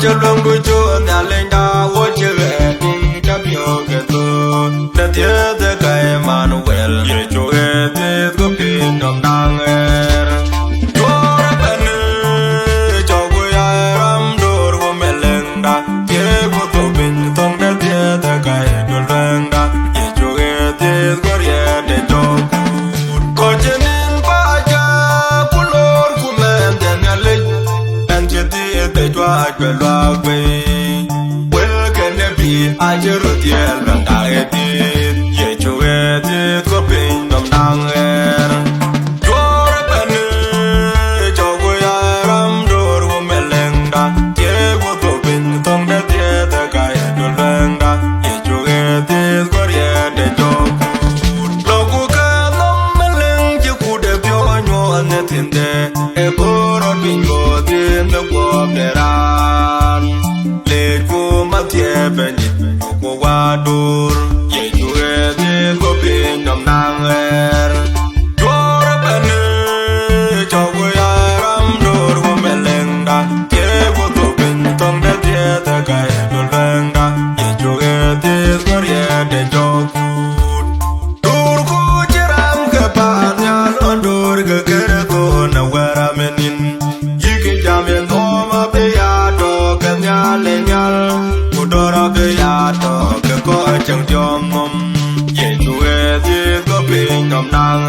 cho lông đuôi chúa nhà lên đá vô chơi về đi đáp yêu cái tôi để thiết thế cái mà nó về để chúa thiết có pin đồng đang chúa đã bên cho quê ai ram đồ của mẹ lên đá thiết của tôi bình thông để thiết thế cái đồ lên đá để chúa thiết có để cho có chân nên ba cha của lord của mẹ để nhà lên anh chưa thiết để cho ai về lo về I just wrote the album that I did. Yeah, you had it, copying them down there. You're a penny, Joey, I'm door, Melenda. Yeah, what open, Tom, that the guy at the Lenda. Yeah, you had it, but yeah, the dog. Logo can Meleng, you could have your net in there. A poor on bingo, in the war that I let go, Mattia Benny. Wadur, ye juge de gopin nam nanger. Jora bane, jogo ya ram dor wo melenda. Ye wo gopin tong de ye de kai dolenda. Ye juge de gloria de jogut. Dur ku jiram ke panya londur ke kerto na wera menin. Yike jamin thoma pe ya do ke nyale nyal. Udora ke ya do. Có chẳng cho mong, ye chú ghé thiết có bình đồng nàng